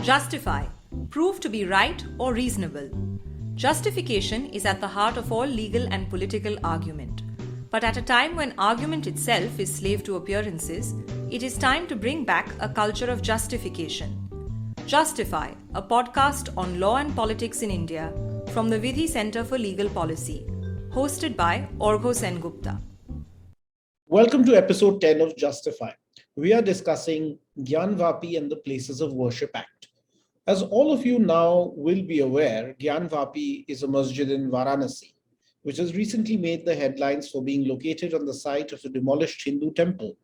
Justify. Prove to be right or reasonable. Justification is at the heart of all legal and political argument. But at a time when argument itself is slave to appearances, it is time to bring back a culture of justification. Justify, a podcast on law and politics in India from the Vidhi Center for Legal Policy, hosted by Orgho Sengupta. Welcome to episode 10 of Justify. We are discussing Gyan Vapi and the Places of Worship Act. As all of you now will be aware, Gyan Vapi is a masjid in Varanasi, which has recently made the headlines for being located on the site of a demolished Hindu temple.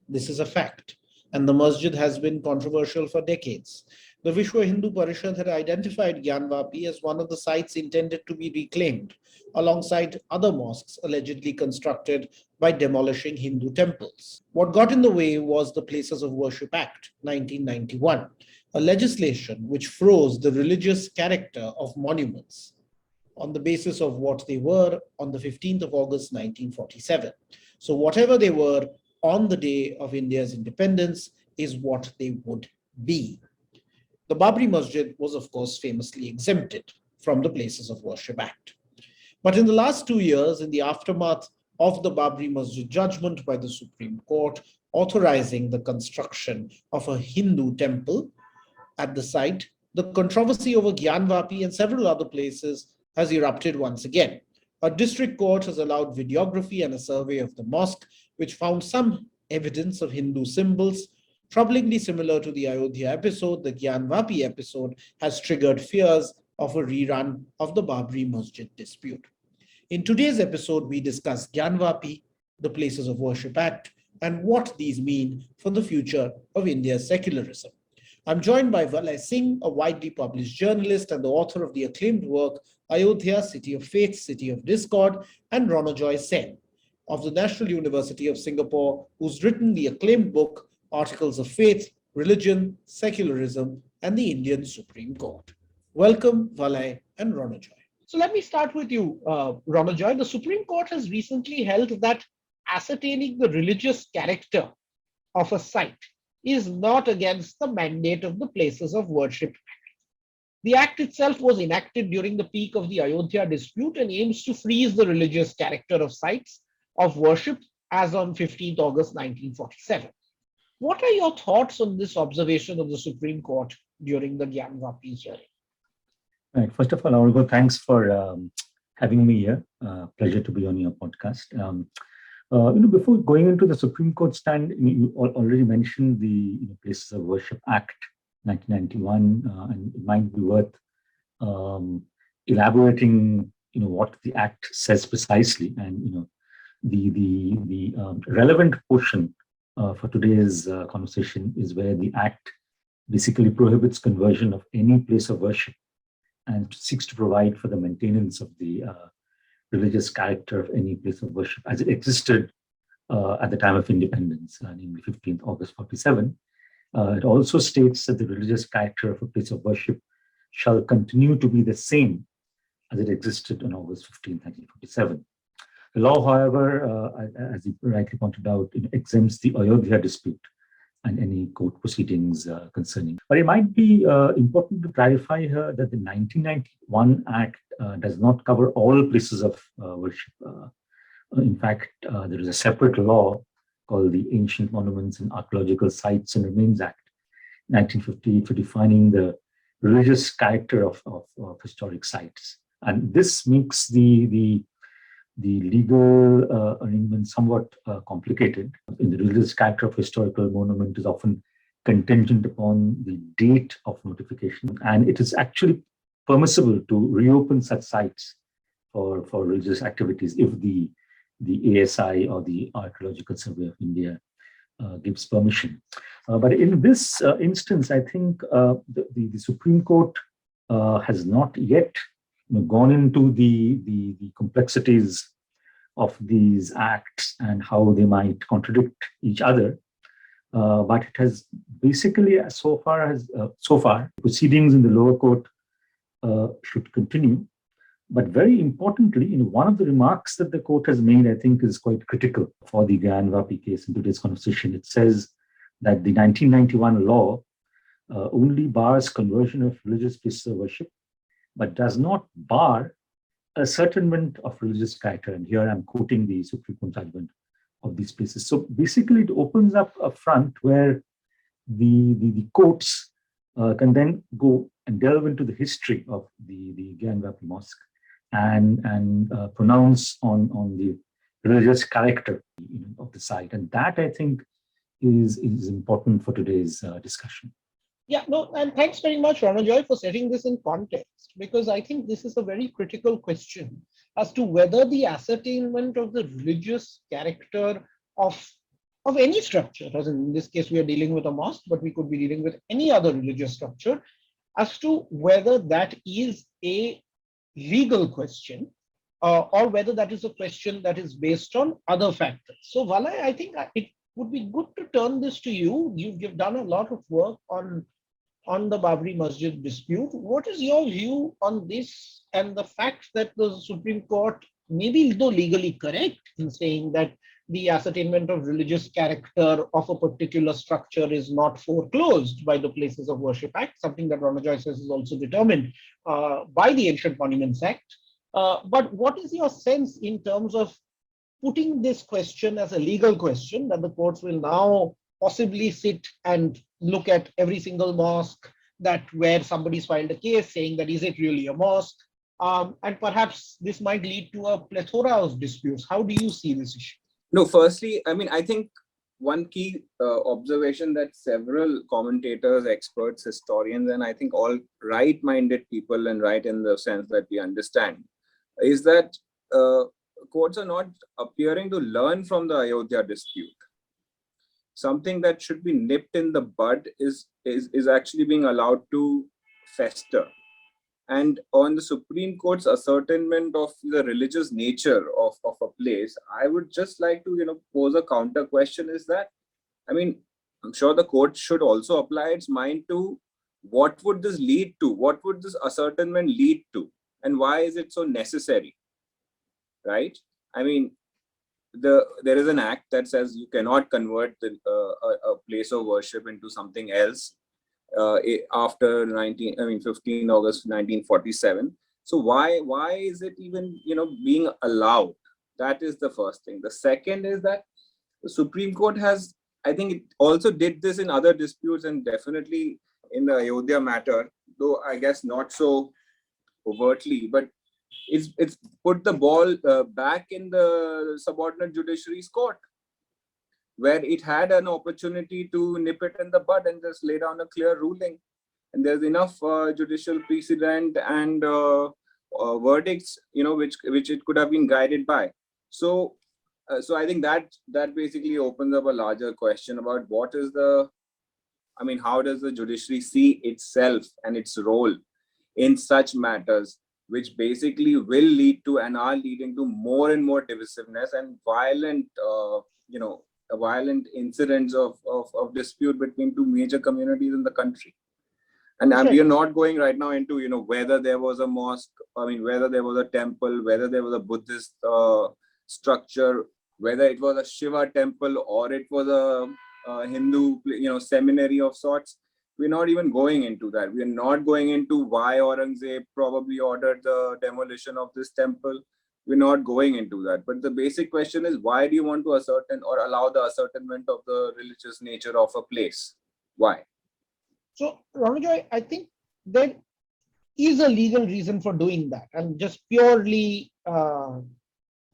This is a fact, and the masjid has been controversial for decades. The Vishwa Hindu Parishad had identified Gyan Vapi as one of the sites intended to be reclaimed, alongside other mosques allegedly constructed by demolishing Hindu temples. What got in the way was the Places of Worship Act, 1991, a legislation which froze the religious character of monuments on the basis of what they were on the 15th of August, 1947. So whatever they were on the day of India's independence is what they would be. The Babri Masjid was, of course, famously exempted from the Places of Worship Act. But in the last 2 years, in the aftermath of the Babri Masjid judgment by the Supreme Court authorizing the construction of a Hindu temple at the site, the controversy over Gyan Vapi and several other places has erupted once again. A district court has allowed videography and a survey of the mosque, which found some evidence of Hindu symbols. Troublingly similar to the Ayodhya episode, the Gyan Vapi episode has triggered fears of a rerun of the Babri Masjid dispute. In today's episode, we discuss Gyan Vapi, the Places of Worship Act, and what these mean for the future of India's secularism. I'm joined by Valay Singh, a widely published journalist and the author of the acclaimed work Ayodhya, City of Faith, City of Discord, and Ronojoy Sen of the National University of Singapore, who's written the acclaimed book Articles of Faith, Religion, Secularism, and the Indian Supreme Court. Welcome, Valay and Ronojoy. So let me start with you, Ronojoy. The Supreme Court has recently held that ascertaining the religious character of a site is not against the mandate of the Places of Worship Act. The act itself was enacted during the peak of the Ayodhya dispute and aims to freeze the religious character of sites of worship as on 15th August 1947. What are your thoughts on this observation of the Supreme Court during the Gyan Vapi hearing? Right. First of all, Orgho, thanks for having me here. Pleasure to be on your podcast. Before going into the Supreme Court stand, you already mentioned the Places of Worship Act 1991, and it might be worth elaborating, what the Act says precisely, and the relevant portion for today's conversation is where the Act basically prohibits conversion of any place of worship and seeks to provide for the maintenance of the religious character of any place of worship as it existed at the time of independence, namely 15th August 47. It also states that the religious character of a place of worship shall continue to be the same as it existed on August 15, 1947. The law, however, as you rightly pointed out, exempts the Ayodhya dispute and any court proceedings concerning. But it might be important to clarify here that the 1991 Act does not cover all places of worship. In fact, there is a separate law called the Ancient Monuments and Archaeological Sites and Remains Act, 1950, for defining the religious character of historic sites. And this makes the legal arrangement somewhat complicated. In the religious character of historical monument is often contingent upon the date of notification, and it is actually permissible to reopen such sites for religious activities if the ASI or the Archaeological Survey of India gives permission. But in this instance, I think the Supreme Court has not yet gone into the complexities of these acts and how they might contradict each other. But it has basically, so far, proceedings in the lower court should continue. But very importantly, one of the remarks that the court has made, I think, is quite critical for the Gyan Vapi case in today's conversation. It says that the 1991 law only bars conversion of religious places of worship, but does not bar ascertainment of religious character. And here I'm quoting the Supreme Court judgment of these places. So basically, it opens up a front where the courts can then go and delve into the history of the Gyanvapi Mosque and pronounce on the religious character of the site. And that, I think, is important for today's discussion. Yeah, no, and thanks very much, Ranajoy, for setting this in context, because I think this is a very critical question as to whether the ascertainment of the religious character of any structure, as in this case, we are dealing with a mosque, but we could be dealing with any other religious structure, as to whether that is a legal question or whether that is a question that is based on other factors. So, Valay, I think it would be good to turn this to you. You've done a lot of work on the Babri Masjid dispute. What is your view on this and the fact that the Supreme Court, maybe though legally correct in saying that the ascertainment of religious character of a particular structure is not foreclosed by the Places of Worship Act, something that Ranajoy says is also determined by the Ancient Monuments Act. But what is your sense in terms of putting this question as a legal question that the courts will now possibly sit and look at every single mosque that where somebody's filed a case saying that is it really a mosque? And perhaps this might lead to a plethora of disputes. How do you see this issue? No, firstly, I mean, I think one key observation that several commentators, experts, historians, and I think all right-minded people, and right in the sense that we understand, is that courts are not appearing to learn from the Ayodhya dispute. Something that should be nipped in the bud is actually being allowed to fester. And on the Supreme Court's ascertainment of the religious nature of a place, I would just like to, pose a counter question is that, I mean, I'm sure the court should also apply its mind to what would this lead to? What would this ascertainment lead to? And why is it so necessary? Right? I mean, there is an act that says you cannot convert a place of worship into something else after 15 August 1947. So why is it even being allowed? That is the first thing. The second is that the Supreme Court has, I think it also did this in other disputes, and definitely in the Ayodhya matter, though I guess not so overtly, but it's put the ball back in the subordinate judiciary's court, where it had an opportunity to nip it in the bud and just lay down a clear ruling. And there's enough judicial precedent and verdicts, which it could have been guided by. So I think that basically opens up a larger question about how does the judiciary see itself and its role in such matters, which basically will lead to and are leading to more and more divisiveness and violent incidents of dispute between two major communities in the country. And we are not going right now into, whether there was a mosque, whether there was a temple, whether there was a Buddhist structure, whether it was a Shiva temple or it was a Hindu, seminary of sorts. We're not even going into that. We're not going into why Aurangzeb probably ordered the demolition of this temple. We're not going into that. But the basic question is, why do you want to ascertain or allow the ascertainment of the religious nature of a place? Why? So, Ranajoy, I think there is a legal reason for doing that. And just purely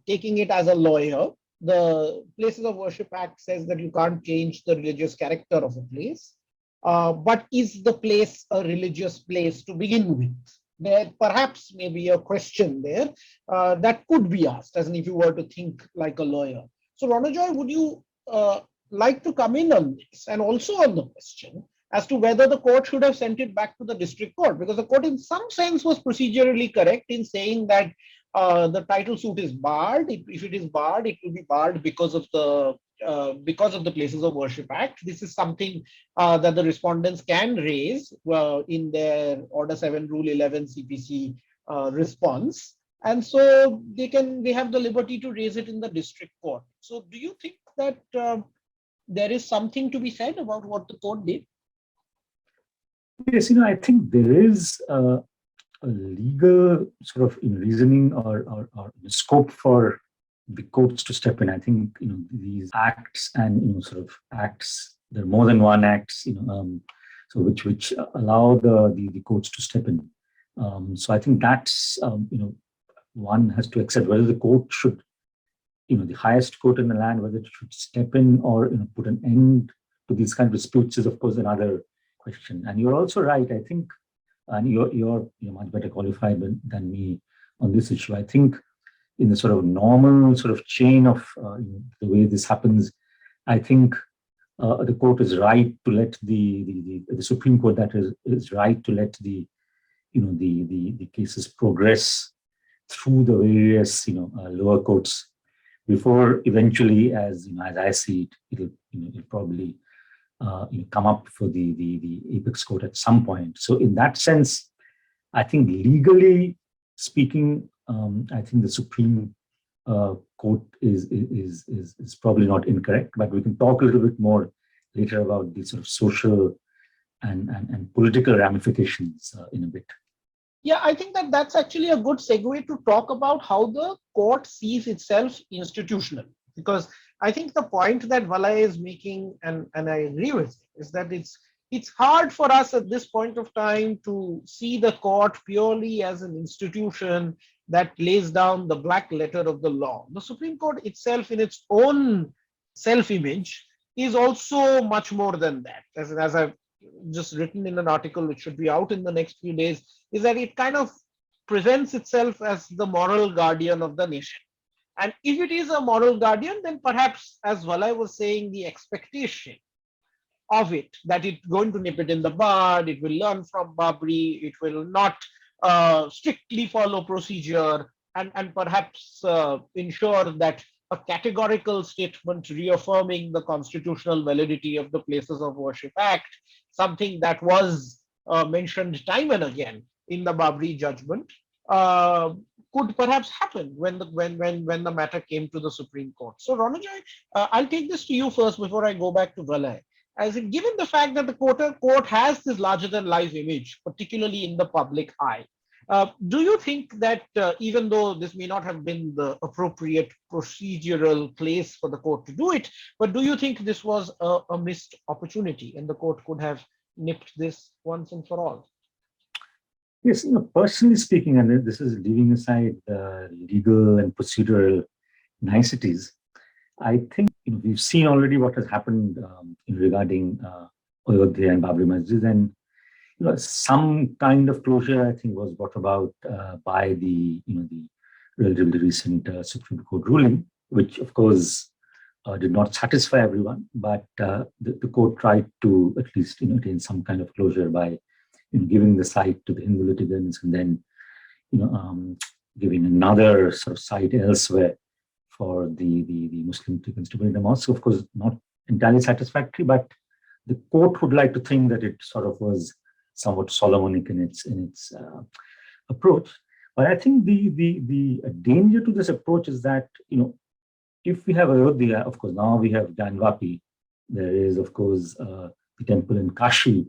taking it as a lawyer, the Places of Worship Act says that you can't change the religious character of a place. But is the place a religious place to begin with? There perhaps may be a question there that could be asked, as in if you were to think like a lawyer. So, Ranajoy, would you like to come in on this and also on the question as to whether the court should have sent it back to the district court? Because the court in some sense was procedurally correct in saying that the title suit is barred. If it is barred, it will be barred because of the Places of Worship Act. This is something that the respondents can raise in their Order 7, Rule 11 CPC response. And so they have the liberty to raise it in the district court. So do you think that there is something to be said about what the court did? Yes, I think there is a legal sort of reasoning or scope for the courts to step in. I think these acts and sort of acts. There are more than one acts. So which allow the courts to step in. So I think that's one has to accept whether the court should, the highest court in the land, whether it should step in or put an end to these kind of disputes is of course another question. And you're also right. I think, and you're much better qualified than me on this issue. I think in the sort of normal sort of chain of the way this happens, I think the court is right to let the Supreme Court that is right to let the cases progress through the various lower courts before eventually, as I see it, it'll probably come up for the apex court at some point. So in that sense, I think legally speaking, I think the Supreme Court is probably not incorrect, but we can talk a little bit more later about the sort of social and political ramifications in a bit. Yeah, I think that's actually a good segue to talk about how the court sees itself institutional. Because I think the point that Valay is making, and I agree with, is that it's hard for us at this point of time to see the court purely as an institution that lays down the black letter of the law. The Supreme Court itself, in its own self-image, is also much more than that. As I've just written in an article which should be out in the next few days, is that it kind of presents itself as the moral guardian of the nation. And if it is a moral guardian, then perhaps, as Valay was saying, the expectation of it, that it's going to nip it in the bud, it will learn from Babri, it will not strictly follow procedure, and perhaps ensure that a categorical statement reaffirming the constitutional validity of the Places of Worship Act, something that was mentioned time and again in the Babri judgment, could perhaps happen when the matter came to the Supreme Court. So Ronojoy, I'll take this to you first before I go back to Valay. As in, given the fact that the court has this larger than life image, particularly in the public eye, do you think that even though this may not have been the appropriate procedural place for the court to do it, but do you think this was a missed opportunity and the court could have nipped this once and for all? Yes, personally speaking, and this is leaving aside legal and procedural niceties, I think we've seen already what has happened regarding Ayodhya and Babri Masjid, and some kind of closure I think was brought about by the relatively recent Supreme Court ruling, which of course did not satisfy everyone, but the court tried to at least attain some kind of closure by giving the site to the Hindu litigants and then giving another sort of site elsewhere for the Muslim litigants to build a mosque. Of course, not entirely satisfactory, but the court would like to think that it sort of was somewhat Solomonic in its approach. But I think the danger to this approach is that if we have Ayodhya, of course now we have Gyan Vapi, there is of course the temple in Kashi.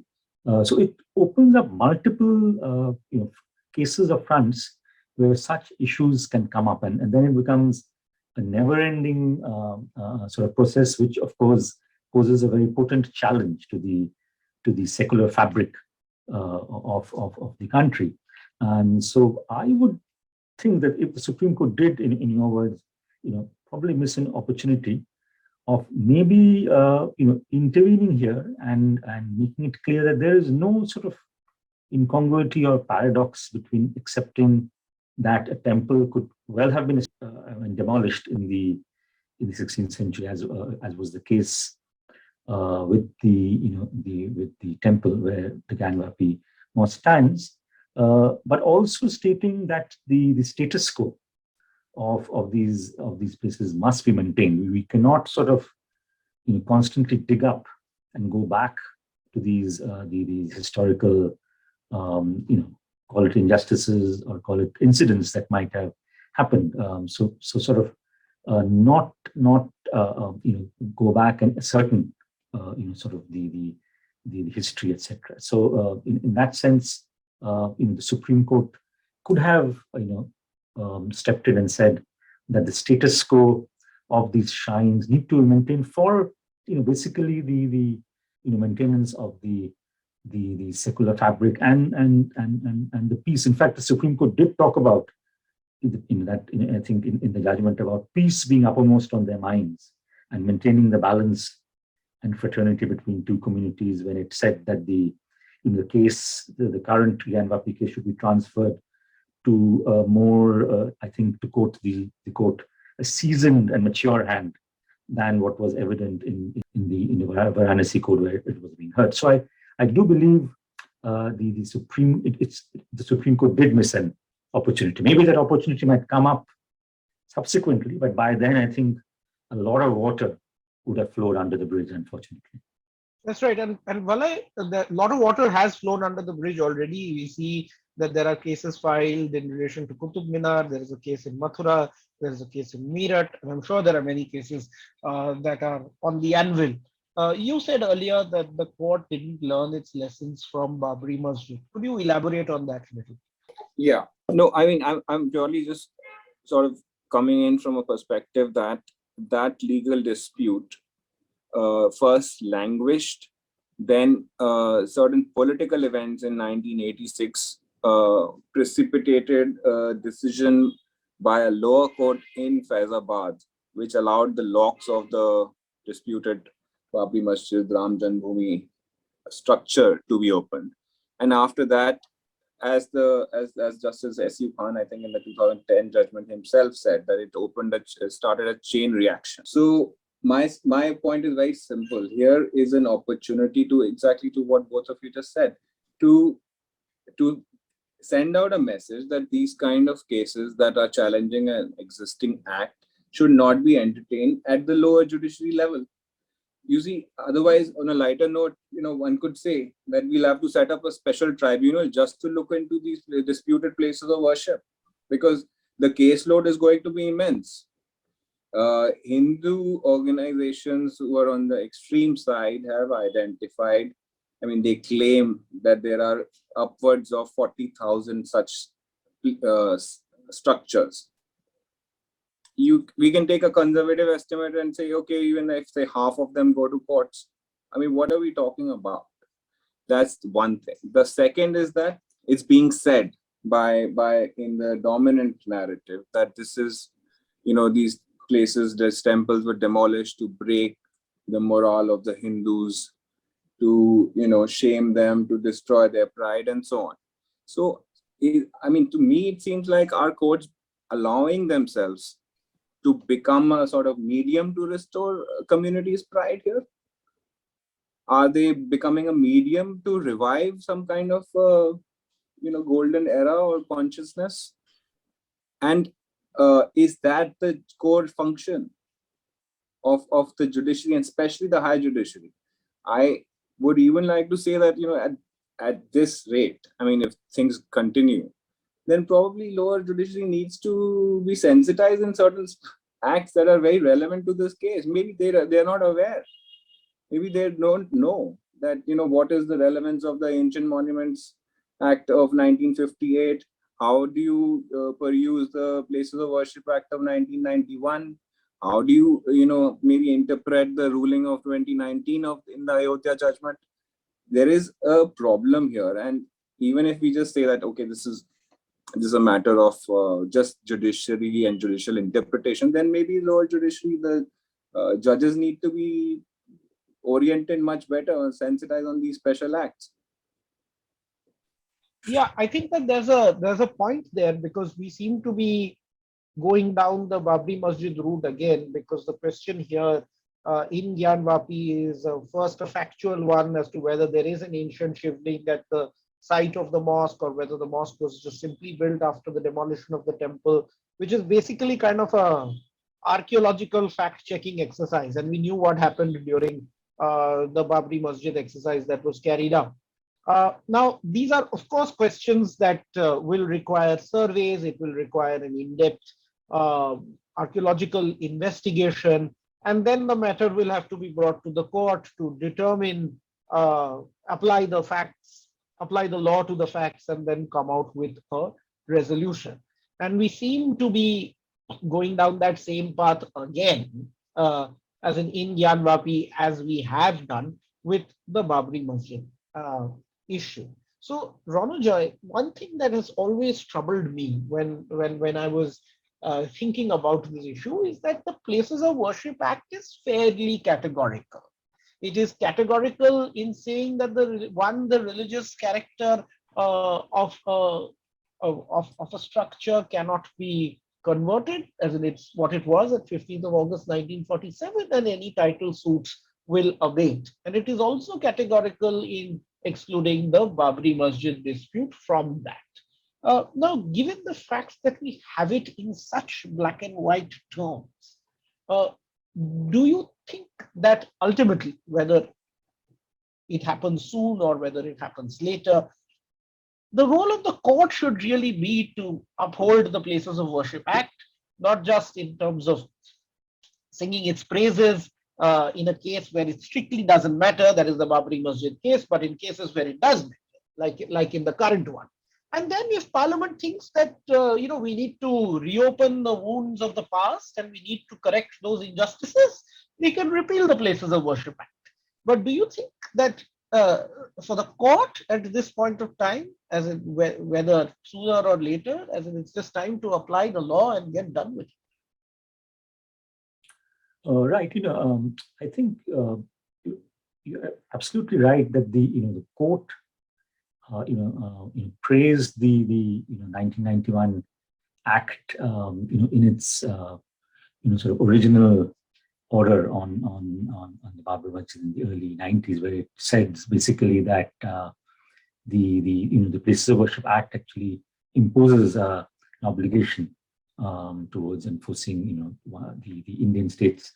So it opens up multiple cases or fronts where such issues can come up, and then it becomes a never-ending sort of process, which of course poses a very potent challenge to the secular fabric of the country. And so I would think that if the Supreme Court did, in your words, probably miss an opportunity of maybe intervening here and making it clear that there is no sort of incongruity or paradox between accepting that a temple could well have been demolished in the 16th century, as was the case with the temple where the Gyan Vapi mosque stands, but also stating that the status quo of these places must be maintained. We cannot sort of constantly dig up and go back to these historical call it injustices or call it incidents that might have happened. So sort of not go back and ascertain sort of the the history, etc. So in that sense, the Supreme Court could have stepped in and said that the status quo of these shrines need to be maintained for basically the maintenance of the secular fabric and the peace. In fact, the Supreme Court did talk about I think in the judgment about peace being uppermost on their minds and maintaining the balance and fraternity between two communities, when it said that the case, the current Gyan Vapi case should be transferred to a more, I think, to quote the court, a seasoned and mature hand than what was evident in the Varanasi code where it was being heard. So I do believe the Supreme Court did miss an opportunity. Maybe that opportunity might come up subsequently, but by then I think a lot of water would have flowed under the bridge, unfortunately. That's right. And Valay, a lot of water has flown under the bridge already. We see that there are cases filed in relation to Qutub Minar. There is a case in Mathura. There is a case in Meerut. And I'm sure there are many cases that are on the anvil. You said earlier that the court didn't learn its lessons from Babri Masjid. Could you elaborate on that a little? Yeah. No, I mean, I'm purely just sort of coming in from a perspective that legal dispute first languished, then certain political events in 1986 precipitated a decision by a lower court in Faizabad, which allowed the locks of the disputed Babri Masjid Ram Janmabhoomi structure to be opened. And after that, as Justice S.U. Khan, I think in the 2010 judgment himself said, that it started a chain reaction. So my point is very simple. Here is an opportunity to exactly to what both of you just said, to send out a message that these kind of cases that are challenging an existing act should not be entertained at the lower judiciary level. You see, otherwise, on a lighter note, one could say that we'll have to set up a special tribunal just to look into these disputed places of worship, because the caseload is going to be immense. Hindu organizations who are on the extreme side have identified, they claim that there are upwards of 40,000 such structures. We can take a conservative estimate and say, okay, even if say half of them go to courts, what are we talking about? That's one thing. The second is that it's being said by in the dominant narrative that this is, these places, these temples were demolished to break the morale of the Hindus, to shame them, to destroy their pride, and so on. So, to me, it seems like our courts allowing themselves to become a sort of medium to restore communities' pride here? Are they becoming a medium to revive some kind of, golden era or consciousness? And is that the core function of the judiciary, and especially the high judiciary? I would even like to say that, at this rate, if things continue, then probably lower judiciary needs to be sensitized in certain acts that are very relevant to this case. Maybe they're not aware. Maybe they don't know that, what is the relevance of the Ancient Monuments Act of 1958? How do you peruse the Places of Worship Act of 1991? How do you, maybe interpret the ruling of 2019 in the Ayodhya judgment? There is a problem here. And even if we just say that, okay, this is a matter of just judiciary and judicial interpretation, then maybe lower judiciary, the judges need to be oriented much better and sensitized on these special acts. Yeah, I think that there's a point there, because we seem to be going down the Babri Masjid route again, because the question here in Gyan Vapi is first a factual one as to whether there is an ancient Shivling at the site of the mosque, or whether the mosque was just simply built after the demolition of the temple, which is basically kind of a archaeological fact-checking exercise. And we knew what happened during the Babri Masjid exercise that was carried out. Now, these are, of course, questions that will require surveys. It will require an in-depth archaeological investigation. And then the matter will have to be brought to the court to determine apply the facts, apply the law to the facts, and then come out with a resolution. And we seem to be going down that same path again, as in Gyan Vapi, as we have done with the Babri Masjid issue. So, Ronojoy, one thing that has always troubled me when I was thinking about this issue is that the Places of Worship Act is fairly categorical. It is categorical in saying that the religious character of a structure cannot be converted, as in it's what it was at 15th of August 1947, and any title suits will abate. And it is also categorical in excluding the Babri Masjid dispute from that. Now, given the fact that we have it in such black and white terms, uh, do you think that ultimately, whether it happens soon or whether it happens later, the role of the court should really be to uphold the Places of Worship Act, not just in terms of singing its praises in a case where it strictly doesn't matter, that is the Babri Masjid case, but in cases where it does matter, like in the current one. And then if Parliament thinks that we need to reopen the wounds of the past and we need to correct those injustices, we can repeal the Places of Worship Act. But do you think that for the court at this point of time, as in whether sooner or later, as in it's just time to apply the law and get done with it? Right. I think you're absolutely right that the court praised the 1991 Act in its sort of original order on the Babri Masjid in the early 90s, where it said basically that the Places of Worship Act actually imposes an obligation towards enforcing the Indian state's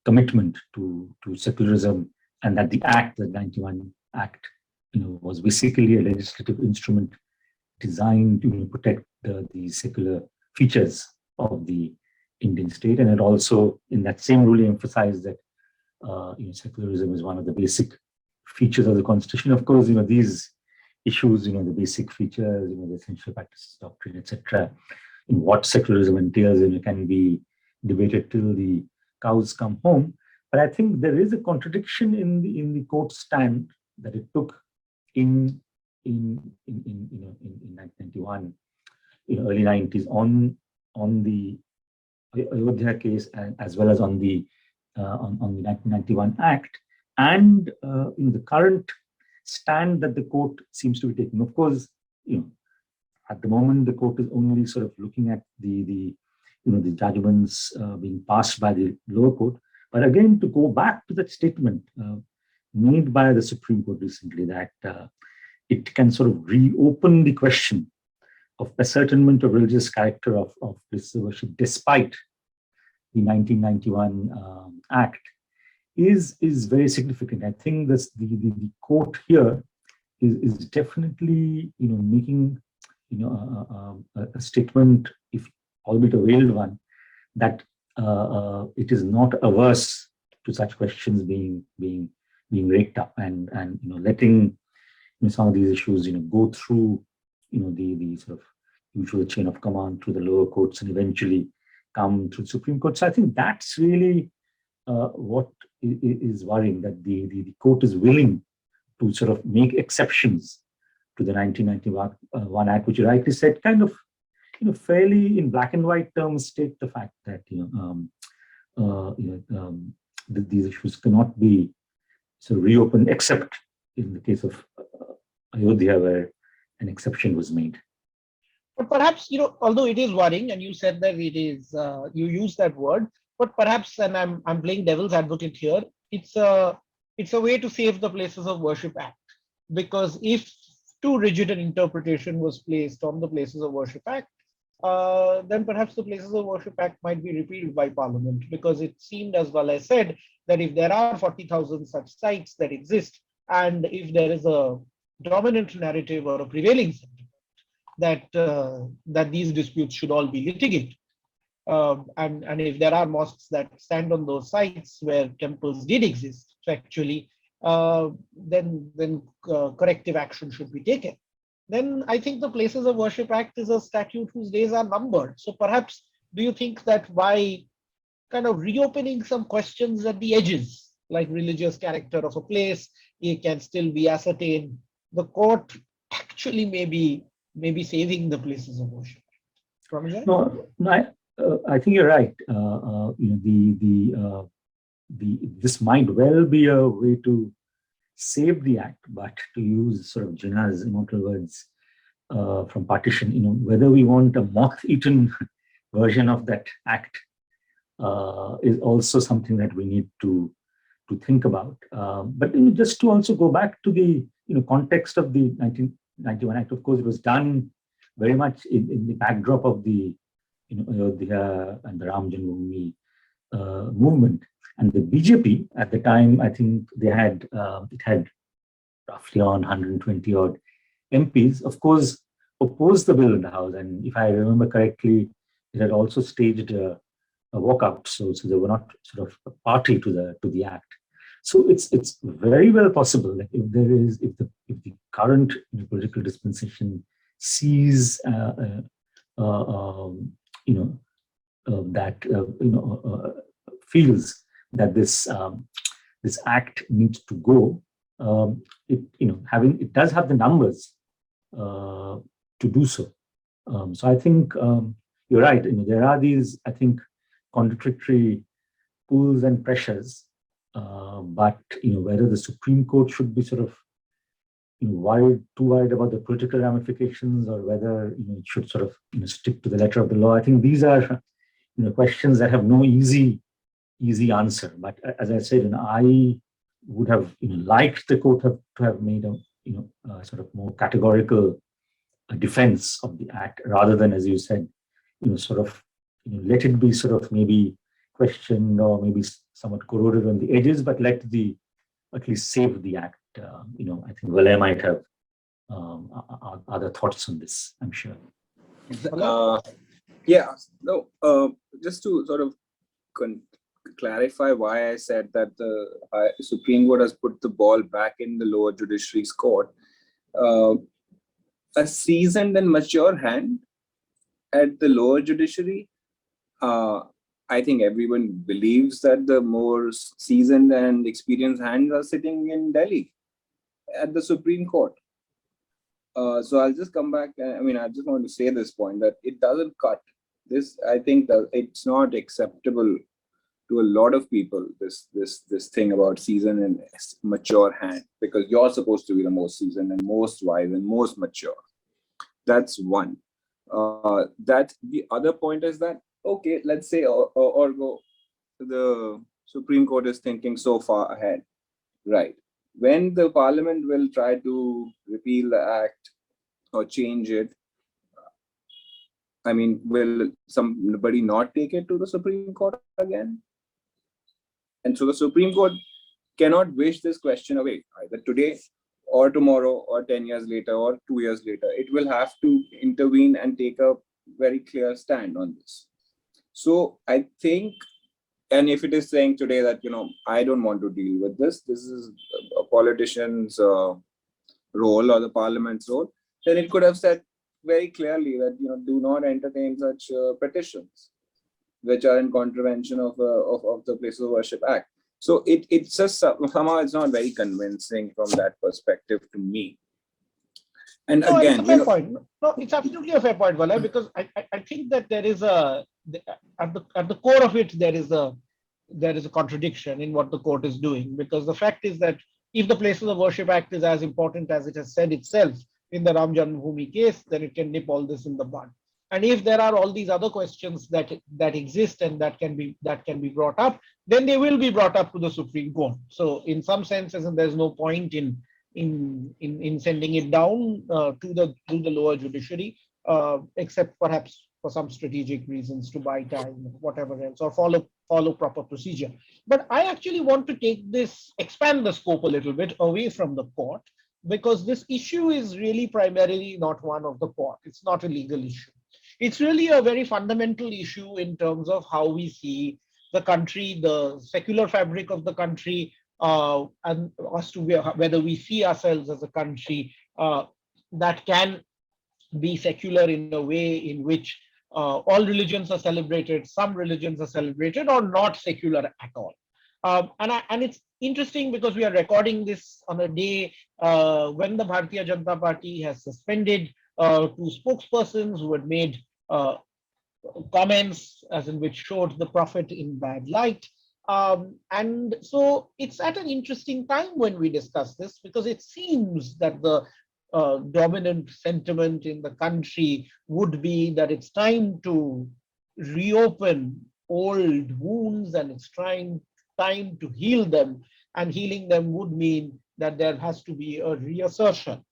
commitment to secularism, and that the Act, the 91 Act, was basically a legislative instrument designed to protect the secular features of the Indian state. And it also, in that same ruling, emphasized that secularism is one of the basic features of the Constitution. Of course, these issues, the basic features, the essential practices doctrine, etc., in what secularism entails, can be debated till the cows come home. But I think there is a contradiction in the court's stand that it took in 1991, early 90s, on the Ayodhya case, and as well as on the 1991 Act, and the current stand that the court seems to be taking. Of course, at the moment the court is only sort of looking at the judgments being passed by the lower court. But again, to go back to that statement made by the Supreme Court recently, that it can sort of reopen the question of ascertainment of religious character of places of worship despite the 1991 Act is very significant. I think that the court here is definitely making a statement, if albeit a veiled one, that it is not averse to such questions being raked up and letting some of these issues go through the sort of usual chain of command through the lower courts and eventually come to the Supreme Court. So I think that's really what is worrying, that the court is willing to sort of make exceptions to the 1991 Act, which you rightly said, kind of fairly in black and white terms state the fact that these issues cannot be reopened except in the case of Ayodhya, where an exception was made. But perhaps, although it is worrying, and you said that it is, you use that word, but perhaps, and I'm playing devil's advocate here, it's a way to save the Places of Worship Act, because if too rigid an interpretation was placed on the Places of Worship Act, then perhaps the Places of Worship Act might be repealed by Parliament, because it seemed, as well as said, that if there are 40,000 such sites that exist, and if there is a dominant narrative or a prevailing sentiment that these disputes should all be litigated, and if there are mosques that stand on those sites where temples did exist, factually, then corrective action should be taken. Then I think the Places of Worship Act is a statute whose days are numbered. So perhaps, do you think that by kind of reopening some questions at the edges, like religious character of a place, it can still be ascertained, the court actually may be saving the Places of Worship? Ramajai? I think you're right. This might well be a way to save the act, but to use sort of Jinnah's immortal words from Partition, whether we want a moth-eaten version of that act is also something that we need to think about. But just to also go back to the context of the 1991 Act, of course, it was done very much in the backdrop of the Ayodhya and the Ram Janmabhoomi movement. And the BJP at the time, I think it had roughly on 120 odd MPs, of course, opposed the bill in the House. And if I remember correctly, it had also staged a walkout. So they were not sort of a party to the act. So it's very well possible that if the current political dispensation sees feels that this act needs to go, it does have the numbers to do so. So I think you're right. There are these, I think, contradictory pulls and pressures, but whether the Supreme Court should be sort of too worried about the political ramifications, or whether it should sort of stick to the letter of the law. I think these are questions that have no easy answer. But as I said, I would have liked the court to have made a sort of more categorical defense of the act, rather than, as you said, sort of let it be sort of maybe questioned or maybe somewhat corroded on the edges, but at least save the act. I think Valay might have other thoughts on this, I'm sure. Just to sort of clarify why I said that the Supreme Court has put the ball back in the lower judiciary's court. A seasoned and mature hand at the lower judiciary, I think everyone believes that the more seasoned and experienced hands are sitting in Delhi at the Supreme Court. So I'll just come back. I just want to say this point, that it doesn't cut. This, I think that it's not acceptable to a lot of people, this thing about seasoned and mature hand, because you're supposed to be the most seasoned and most wise and most mature. That's one. That the other point is that, okay, let's say or go, the Supreme Court is thinking so far ahead, right? When the Parliament will try to repeal the act or change it, will somebody not take it to the Supreme Court again? And so the Supreme Court cannot wish this question away, either today or tomorrow or 10 years later or 2 years later. It will have to intervene and take a very clear stand on this. So I think, and if it is saying today that, I don't want to deal with this is a politician's role or the Parliament's role, then it could have said very clearly that, do not entertain such petitions, which are in contravention of the Places of Worship Act. So it's just somehow it's not very convincing from that perspective to me. And no, again, it's a fair point. No, it's absolutely a fair point, Valay, because I think that there is at the core of it, there is a contradiction in what the court is doing, because the fact is that if the Places of Worship Act is as important as it has said itself in the Ram Janmabhoomi case, then it can nip all this in the bud. And if there are all these other questions that exist and that can be brought up, then they will be brought up to the Supreme Court. So in some senses, there's no point in sending it down to the lower judiciary, except perhaps for some strategic reasons, to buy time, whatever else, or follow proper procedure. But I actually want to expand the scope a little bit away from the court, because this issue is really primarily not one of the court. It's not a legal issue. It's really a very fundamental issue in terms of how we see the country, the secular fabric of the country, and as to whether we see ourselves as a country that can be secular in a way in which all religions are celebrated, some religions are celebrated, or not secular at all. And it's interesting because we are recording this on a day when the Bharatiya Janata Party has suspended two spokespersons who had made comments as in which showed the prophet in bad light. And so it's at an interesting time when we discuss this, because it seems that the dominant sentiment in the country would be that it's time to reopen old wounds, and it's time to heal them. And healing them would mean that there has to be a reassertion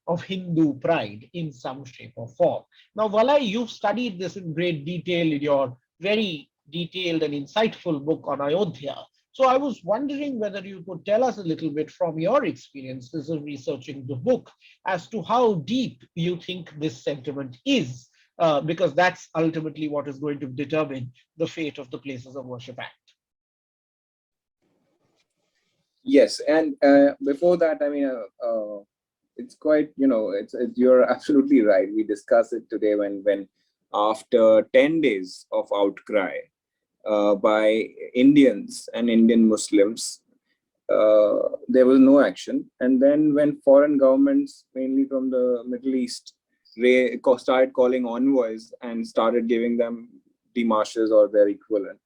of Hindu pride in some shape or form. Now, Valai, you've studied this in great detail in your very detailed and insightful book on Ayodhya. So I was wondering whether you could tell us a little bit from your experiences of researching the book as to how deep you think this sentiment is, because that's ultimately what is going to determine the fate of the Places of Worship Act. Yes, and before that, I mean, it's quite, you're absolutely right. We discussed it today when after 10 days of outcry by Indians and Indian Muslims, there was no action. And then when foreign governments, mainly from the Middle East, started calling envoys and started giving them demarches or their equivalent,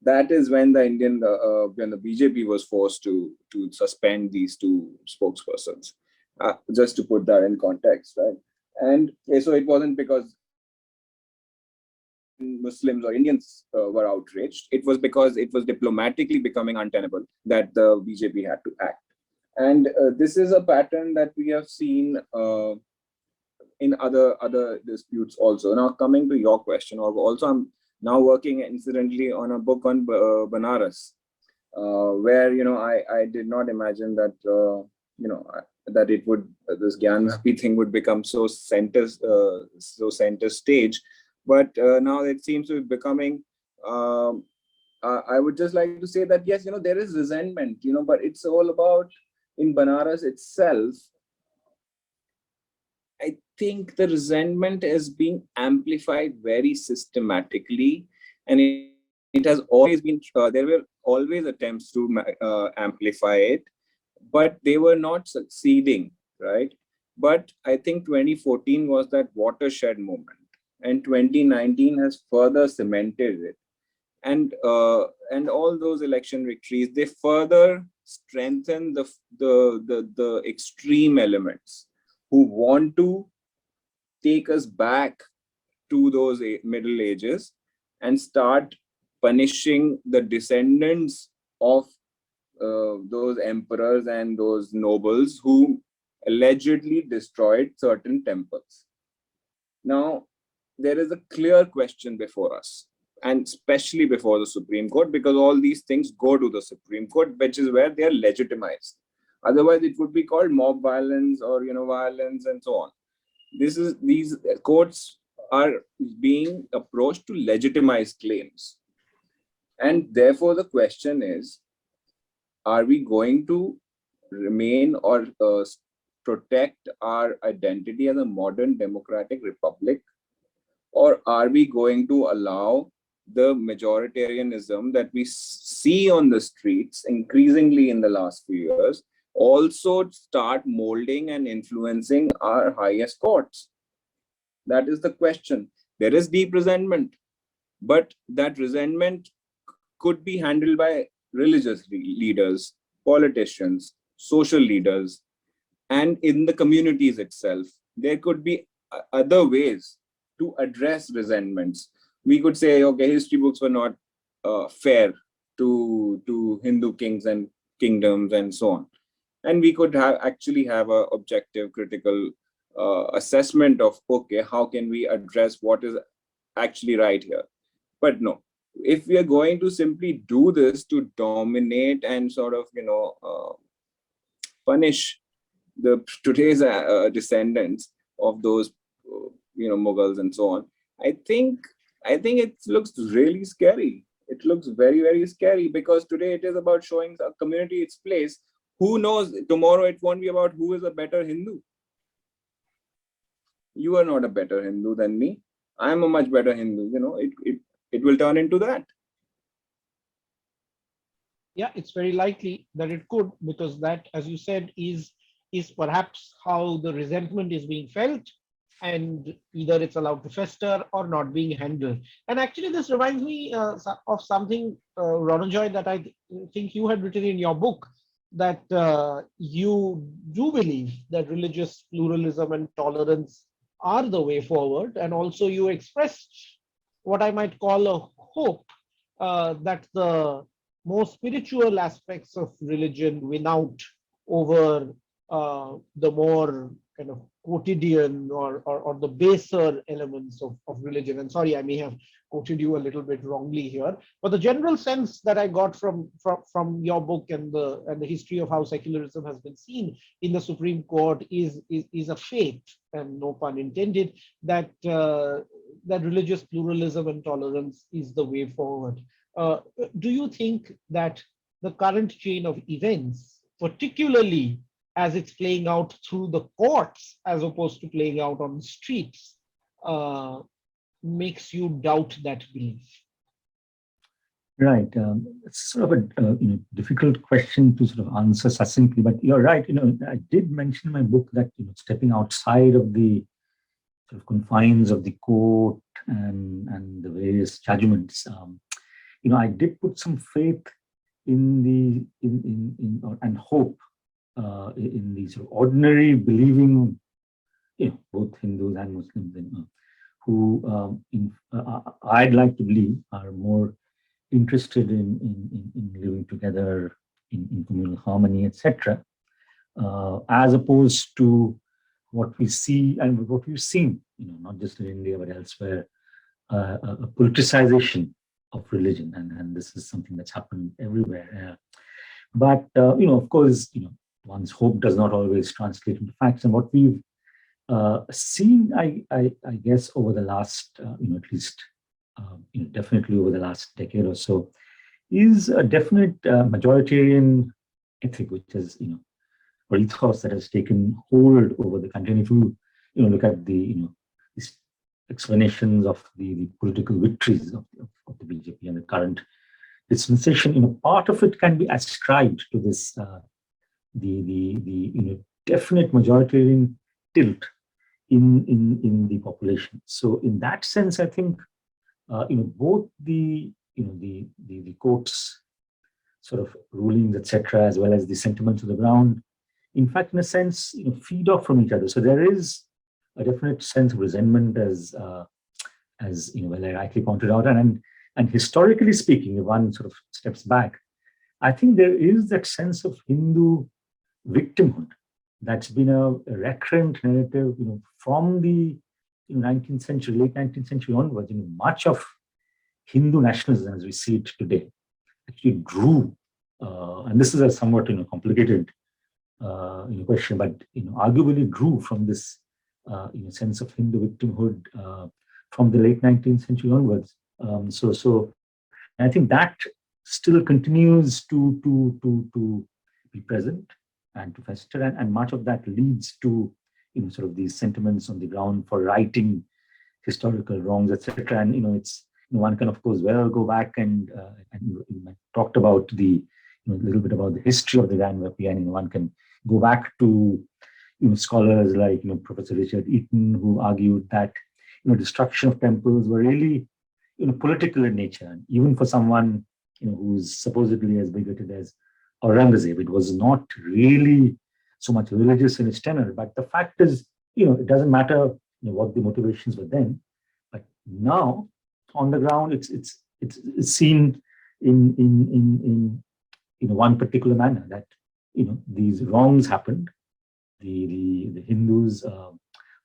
that is when the when the BJP was forced to suspend these two spokespersons. Just to put that in context, right? And so it wasn't because Muslims or Indians were outraged. It was because it was diplomatically becoming untenable that the BJP had to act. And this is a pattern that we have seen in other disputes also. Now, coming to your question, also I'm now working incidentally on a book on Banaras, where I did not imagine that that it would this Gyan Vapi thing would become so center stage, but now it seems to be becoming. I would just like to say that yes, there is resentment, but it's all about in Banaras itself. I think the resentment is being amplified very systematically, and it has always been. There were always attempts to amplify it, but they were not succeeding, right? But I think 2014 was that watershed moment, and 2019 has further cemented it. And all those election victories, they further strengthen the extreme elements who want to take us back to those Middle Ages and start punishing the descendants of those emperors and those nobles who allegedly destroyed certain temples. Now, there is a clear question before us, and especially before the Supreme Court, because all these things go to the Supreme Court, which is where they are legitimized. Otherwise, it would be called mob violence or violence and so on. These courts are being approached to legitimize claims, and therefore the question is: are we going to remain or protect our identity as a modern democratic republic, or are we going to allow the majoritarianism that we see on the streets increasingly in the last few years also start molding and influencing our highest courts? That is the question. There is deep resentment, but that resentment could be handled by religious leaders, politicians, social leaders, and in the communities itself. There could be other ways to address resentments. We could say, okay, history books were not fair to Hindu kings and kingdoms and so on. And we could actually have an objective, critical assessment of, okay, how can we address what is actually right here? But no, if we are going to simply do this to dominate and sort of, punish today's descendants of those, Mughals and so on, I think it looks really scary. it looks very, very scary, because today it is about showing a community its place. Who knows, tomorrow it won't be about who is a better Hindu. You are not a better Hindu than me. I am a much better Hindu. It will turn into that. Yeah, it's very likely that it could, because that, as you said, is perhaps how the resentment is being felt, and either it's allowed to fester or not being handled. And actually, this reminds me of something, Ronojoy, that I think you had written in your book, that you do believe that religious pluralism and tolerance are the way forward, and also you expressed what I might call a hope that the more spiritual aspects of religion win out over the more kind of quotidian or the baser elements of religion. And sorry, I may have quoted you a little bit wrongly here, but the general sense that I got from your book and the history of how secularism has been seen in the Supreme Court is a faith, and no pun intended, that that religious pluralism and tolerance is the way forward. Do you think that the current chain of events, particularly as it's playing out through the courts as opposed to playing out on the streets, makes you doubt that belief? Right. It's sort of a difficult question to sort of answer succinctly, but you're right. I did mention in my book that stepping outside of the sort of confines of the court and the various judgments, I did put some faith in and hope in the sort of ordinary believing, both Hindus and Muslims, who I'd like to believe are more interested in living together in communal harmony, etc., as opposed to what we see and what we've seen, not just in India but elsewhere, a politicization of religion, and this is something that's happened everywhere. But of course, one's hope does not always translate into facts, and what we've seen, I guess, over the last, at least, definitely over the last decade or so, is a definite majoritarian ethic, which is, or ethos that has taken hold over the country. And if you, look at the, these explanations of the political victories of the BJP and the current dispensation, part of it can be ascribed to this, the definite majoritarian tilt in the population. So in that sense, I think, both the courts sort of rulings, etc., as well as the sentiments of the ground, in fact, in a sense, feed off from each other. So there is a definite sense of resentment, as well, I rightly pointed out, and historically speaking, if one sort of steps back, I think there is that sense of Hindu victimhood that's been a recurrent narrative, from the 19th century, late 19th century onwards. Much of Hindu nationalism, as we see it today, actually drew, and this is a somewhat complicated question, but arguably drew from this sense of Hindu victimhood from the late 19th century onwards. So I think that still continues to be present and to fester, and much of that leads to sort of these sentiments on the ground for righting historical wrongs, etc. And it's one can of course go back and talked about the a little bit about the history of the Gyanvapi, and one can go back to scholars like Professor Richard Eaton, who argued that destruction of temples were really political in nature, and even for someone who's supposedly as bigoted as Aurangzeb, it was not really so much religious in its tenor. But the fact is, it doesn't matter what the motivations were then, but now on the ground, it's seen in one particular manner, that these wrongs happened. The Hindus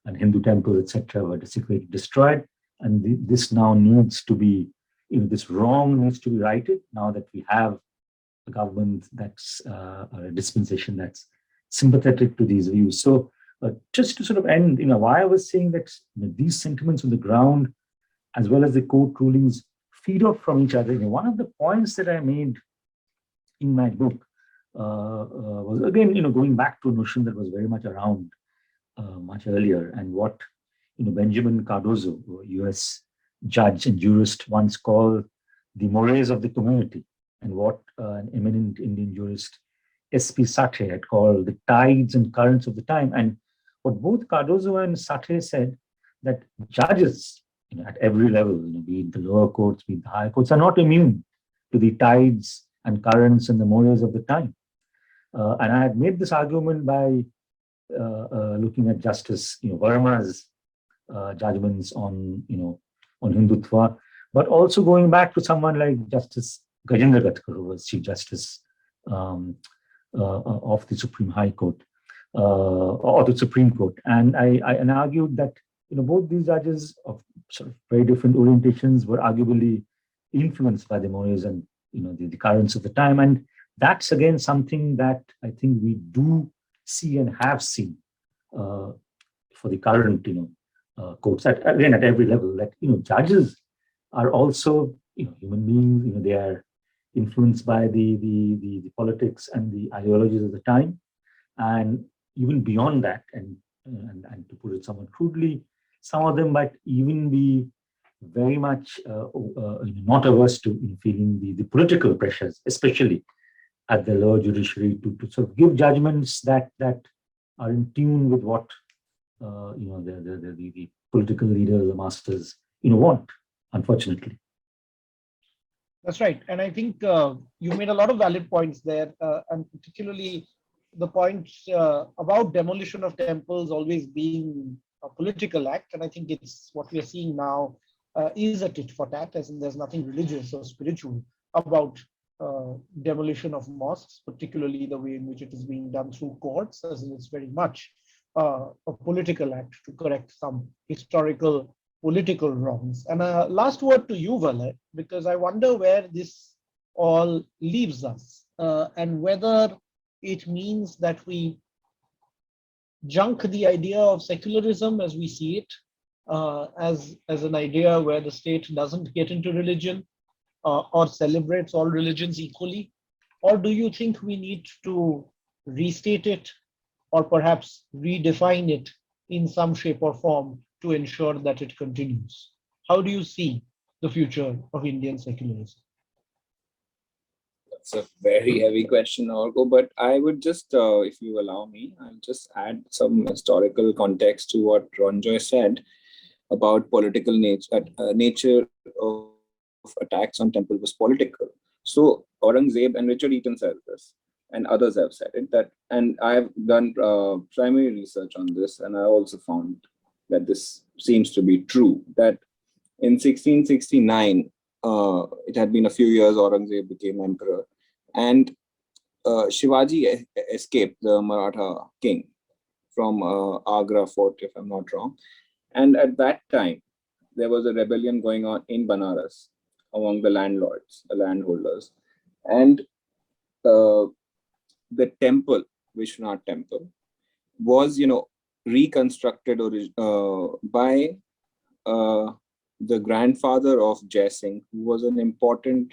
and Hindu temples, etc., were desecrated, destroyed, and this now needs to be, this wrong needs to be righted now that we have a government that's a dispensation that's sympathetic to these views. So just to sort of end, why I was saying that these sentiments on the ground, as well as the court rulings, feed off from each other. One of the points that I made in my book was again, going back to a notion that was very much around much earlier, and what Benjamin Cardozo, a U.S. judge and jurist, once called the mores of the community, and what an eminent Indian jurist, S.P. Sathe, had called the tides and currents of the time. And what both Cardozo and Sathe said, that judges, at every level, be it the lower courts, be it the higher courts, are not immune to the tides and currents and the mores of the time. And I had made this argument by looking at Justice Verma's judgments on Hindutva, but also going back to someone like Justice Gajendra Gatkar, who was Chief Justice of the Supreme High Court or the Supreme Court, and I argued that both these judges of sort of very different orientations were arguably influenced by the mores and the currents of the time, and that's again something that I think we do see and have seen for the current courts at every level, that judges are also human beings. They are influenced by the politics and the ideologies of the time, and even beyond that, and to put it somewhat crudely, some of them might even be very much not averse to feeling the political pressures, especially at the lower judiciary, to sort of give judgments that are in tune with what the political leaders, the masters, want, unfortunately. That's right. And I think you made a lot of valid points there, and particularly the points about demolition of temples always being a political act. And I think it's what we are seeing now is a tit for tat, as in there's nothing religious or spiritual about demolition of mosques, particularly the way in which it is being done through courts, as in it's very much a political act to correct some historical political wrongs. And last word to you, Valay, because I wonder where this all leaves us and whether it means that we junk the idea of secularism as we see it, as an idea where the state doesn't get into religion or celebrates all religions equally? Or do you think we need to restate it or perhaps redefine it in some shape or form to ensure that it continues? How do you see the future of Indian secularism? That's a very heavy question, Orgo, but I would just, if you allow me, I'll just add some historical context to what Ronjoy said about political nature of attacks on temple was political. So Aurangzeb and Richard Eaton said this, and others have said it, that, and I've done primary research on this, and I also found that this seems to be true, that in 1669, it had been a few years, Aurangzeb became emperor, and Shivaji escaped, the Maratha king, from Agra fort, if I'm not wrong. And at that time, there was a rebellion going on in Banaras among the landlords, the landholders. And the temple, Vishwanath temple, was, reconstructed by the grandfather of Jai Singh, who was an important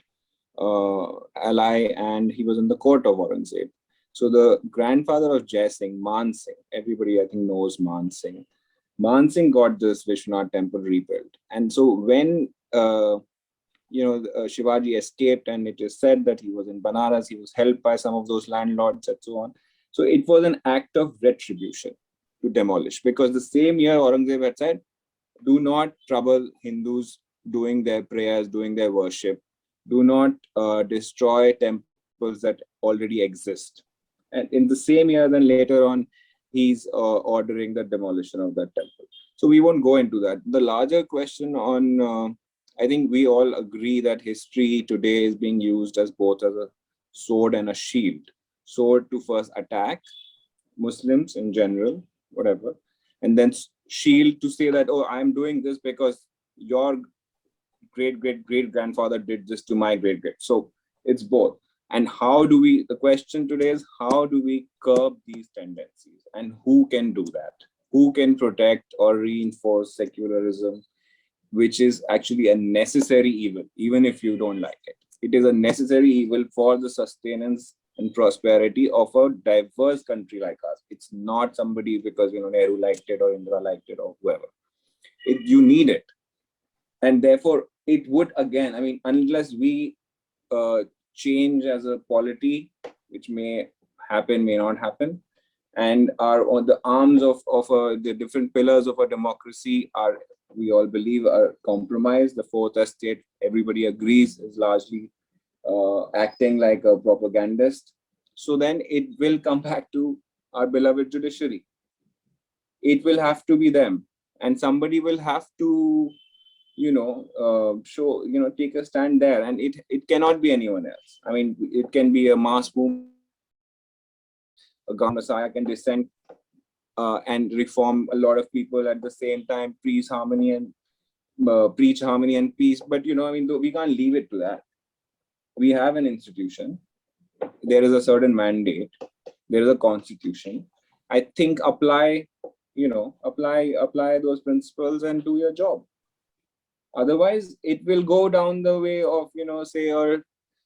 ally, and he was in the court of Aurangzeb. So the grandfather of Jai Singh, Man Singh, everybody I think knows Man Singh. Man Singh got this Vishwanath temple rebuilt. And so when Shivaji escaped, and it is said that he was in Banaras, he was helped by some of those landlords and so on. So it was an act of retribution to demolish, because the same year Aurangzeb had said, do not trouble Hindus doing their prayers, doing their worship. Do not destroy temples that already exist. And in the same year, then later on, he's ordering the demolition of that temple. So we won't go into that. The larger question on, I think we all agree that history today is being used as both as a sword and a shield. Sword to first attack Muslims in general, whatever, and then shield to say that, oh, I'm doing this because your great-great-great-grandfather did this to my great-great. So it's both. And how do we, the question today is, how do we curb these tendencies? And who can do that? Who can protect or reinforce secularism which is actually a necessary evil, even if you don't like it. It is a necessary evil for the sustenance and prosperity of a diverse country like us. It's not somebody because Nehru liked it or Indira liked it or whoever. You need it, and therefore it would again. I mean, unless we change as a polity, which may happen, may not happen, and are on the arms of the different pillars of a democracy are, we all believe, are compromised. The fourth estate, everybody agrees, is largely acting like a propagandist. So then it will come back to our beloved judiciary. It will have to be them, and somebody will have to show, take a stand there, and it cannot be anyone else. I mean, it can be a mass movement, a God Messiah can descend and reform a lot of people at the same time, preach harmony and peace. But we can't leave it to that. We have an institution. There is a certain mandate. There is a constitution. I think apply those principles and do your job. Otherwise, it will go down the way of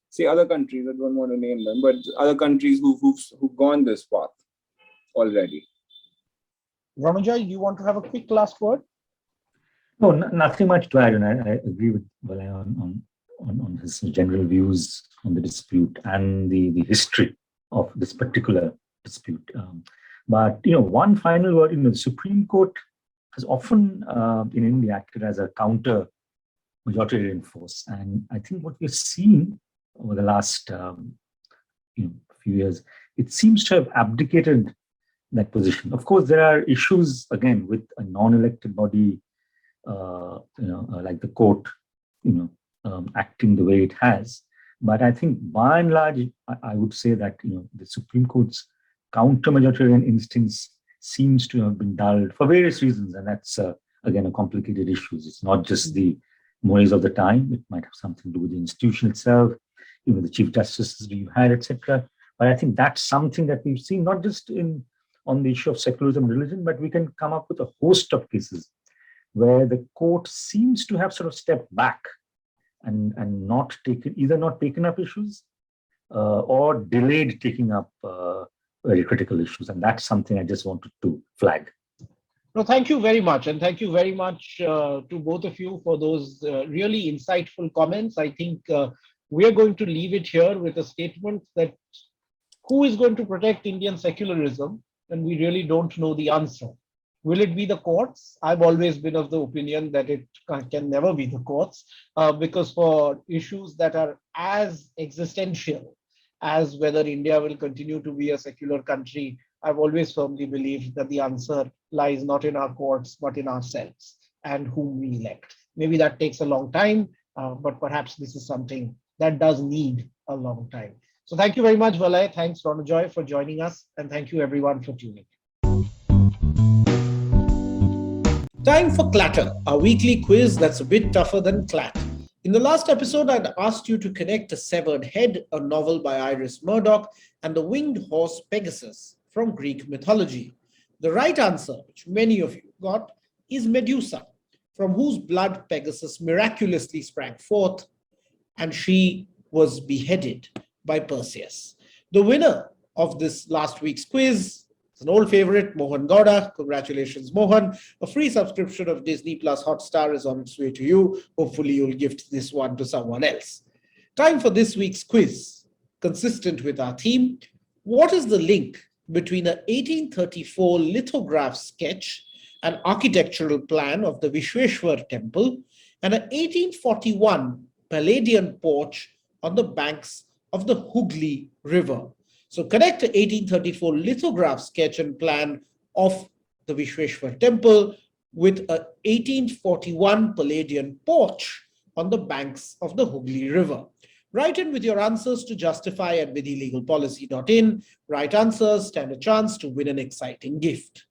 say other countries. I don't want to name them, but other countries who've gone this path already. Ranajay, you want to have a quick last word? No, nothing much to add, and I agree with Valay on his general views on the dispute and the history of this particular dispute. But one final word: the Supreme Court has often in India acted as a counter majoritarian force, and I think what we've seen over the last few years, it seems to have abdicated that position. Of course, there are issues again with a non-elected body, like the court, acting the way it has. But I think by and large, I would say that the Supreme Court's counter-majoritarian instincts seems to have been dulled for various reasons, and that's again a complicated issue. It's not just the mores of the time; it might have something to do with the institution itself, the chief justices we've had, etc. But I think that's something that we've seen not just on the issue of secularism and religion, but we can come up with a host of cases where the court seems to have sort of stepped back and not taken up issues or delayed taking up very critical issues. And that's something I just wanted to flag. No, thank you very much. And thank you very much to both of you for those really insightful comments. I think we are going to leave it here with a statement that who is going to protect Indian secularism? And we really don't know the answer. Will it be the courts? I've always been of the opinion that it can never be the courts, because for issues that are as existential as whether India will continue to be a secular country, I've always firmly believed that the answer lies not in our courts, but in ourselves and whom we elect. Maybe that takes a long time, but perhaps this is something that does need a long time. So thank you very much, Valay. Thanks, Ronojoy, for joining us. And thank you, everyone, for tuning in. Time for Clatter, our weekly quiz that's a bit tougher than Clat. In the last episode, I'd asked you to connect A Severed Head, a novel by Iris Murdoch, and the winged horse Pegasus from Greek mythology. The right answer, which many of you got, is Medusa, from whose blood Pegasus miraculously sprang forth, and she was beheaded by Perseus. The winner of this last week's quiz is an old favorite, Mohan Gowda. Congratulations, Mohan. A free subscription of Disney Plus Hotstar is on its way to you. Hopefully you'll gift this one to someone else. Time for this week's quiz. Consistent with our theme, what is the link between an 1834 lithograph sketch and architectural plan of the Vishweshwar temple and an 1841 Palladian porch on the banks of the Hooghly River? So connect the 1834 lithograph sketch and plan of the Vishweshwar temple with an 1841 Palladian porch on the banks of the Hooghly River. Write in with your answers to justify@vidhilegalpolicy.in. Right answers stand a chance to win an exciting gift.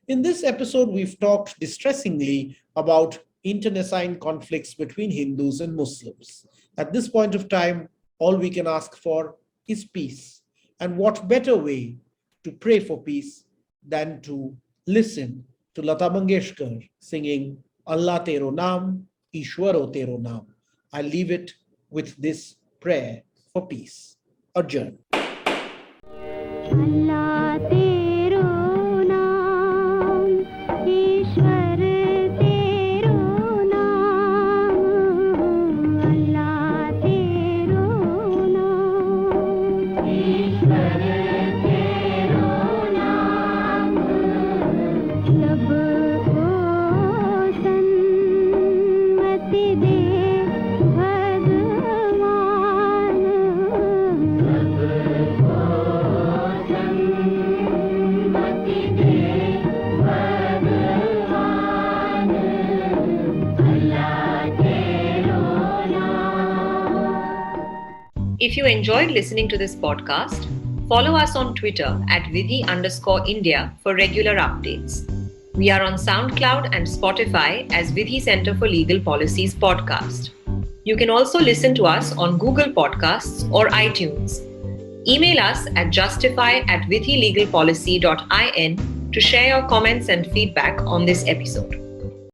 In this episode, we've talked distressingly about internecine conflicts between Hindus and Muslims. At this point of time, all we can ask for is peace. And what better way to pray for peace than to listen to Lata Mangeshkar singing Allah Tero Naam, Ishwaro tero naam. I leave it with this prayer for peace. Adjourn. अल्लाह तेरो नाम ईश्वर तेरो नाम अल्लाह तेरो नाम ईश्वर तेरो नाम सबको सन्मति दे भगवान If you enjoyed listening to this podcast, follow us on Twitter at Vidhi_India for regular updates. We are on SoundCloud and Spotify as Vidhi Center for Legal Policies podcast. You can also listen to us on Google Podcasts or iTunes. Email us at justify@vidhilegalpolicy.in to share your comments and feedback on this episode.